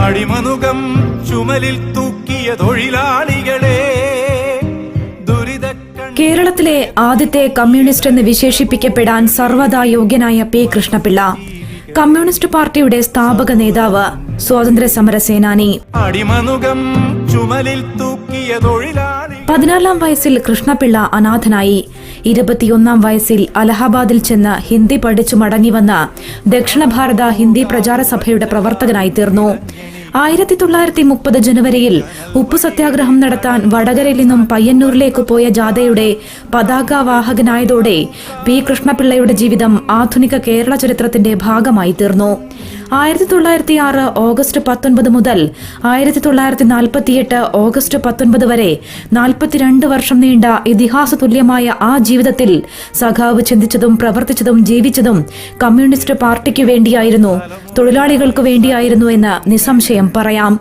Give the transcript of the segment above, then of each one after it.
അടിമനുകം ചുമലിൽ തൂക്കിയ തൊഴിലാളികളെ. കേരളത്തിലെ ആദ്യത്തെ കമ്മ്യൂണിസ്റ്റ് എന്ന് വിശേഷിപ്പിക്കപ്പെടാൻ സർവ്വതാ യോഗ്യനായ പി കൃഷ്ണപിള്ള, കമ്മ്യൂണിസ്റ്റ് പാർട്ടിയുടെ സ്ഥാപക നേതാവ്, സ്വാതന്ത്ര്യ സമര സേനാനി. 14-ാം വയസ്സിൽ കൃഷ്ണപിള്ള അനാഥനായി. 21-ാം വയസ്സിൽ അലഹബാദിൽ ചെന്ന് ഹിന്ദി പഠിച്ചു മടങ്ങിവന്ന് ദക്ഷിണ ഭാരത ഹിന്ദി പ്രചാര സഭയുടെ പ്രവർത്തകനായി തീർന്നു. 1930 ജനുവരിയിൽ ഉപ്പു സത്യാഗ്രഹം നടത്താൻ വടകരയിൽ നിന്നും പയ്യന്നൂരിലേക്ക് പോയ ജാഥയുടെ പതാകവാഹകനായതോടെ പി കൃഷ്ണപിള്ളയുടെ ജീവിതം ആധുനിക കേരള ചരിത്രത്തിന്റെ ഭാഗമായി തീർന്നു. 1906 ഓഗസ്റ്റ് 19 മുതൽ 1948 ഓഗസ്റ്റ് 19 വരെ 42 വർഷം നീണ്ട ഇതിഹാസ തുല്യമായ ആ ജീവിതത്തിൽ സഖാവ് ചിന്തിച്ചതും പ്രവർത്തിച്ചതും ജീവിച്ചതും കമ്മ്യൂണിസ്റ്റ് പാർട്ടിക്ക് വേണ്ടിയായിരുന്നു, തൊഴിലാളികൾക്ക് വേണ്ടിയായിരുന്നു എന്ന് നിസ്സംശയം പറയാം.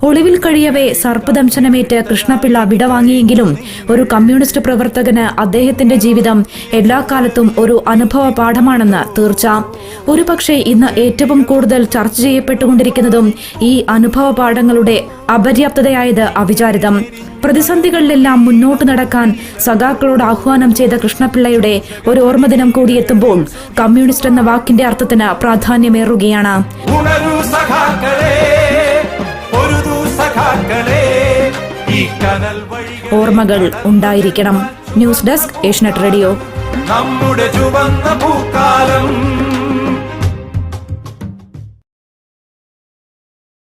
ഒളിവിൽ കഴിയവേ സർപ്പദംശനമേറ്റ് കൃഷ്ണപിള്ള വിടവാങ്ങിയെങ്കിലും ഒരു കമ്മ്യൂണിസ്റ്റ് പ്രവർത്തകന് അദ്ദേഹത്തിന്റെ ജീവിതം എല്ലാ കാലത്തും ഒരു അനുഭവ പാഠമാണെന്ന് തീർച്ച. ഒരുപക്ഷെ ഇന്ന് ഏറ്റവും കൂടുതൽ ചർച്ച ചെയ്യപ്പെട്ടുകൊണ്ടിരിക്കുന്നതും ഈ അനുഭവ പാഠങ്ങളുടെ അപര്യാപ്തതയായത് അവിചാരിതം. പ്രതിസന്ധികളിലെല്ലാം മുന്നോട്ട് നടക്കാൻ സഖാക്കളോട് ആഹ്വാനം ചെയ്ത കൃഷ്ണപിള്ളയുടെ ഒരു ഓർമ്മദിനം കൂടിയെത്തുമ്പോൾ കമ്മ്യൂണിസ്റ്റ് എന്ന വാക്കിന്റെ അർത്ഥത്തിന് പ്രാധാന്യമേറുകയാണ്. ഓർമ്മകൾ ഉണ്ടായിരിക്കണം. News desk, Asianet radio. നമ്മുടെ ചുവന്ന പൂക്കാലം.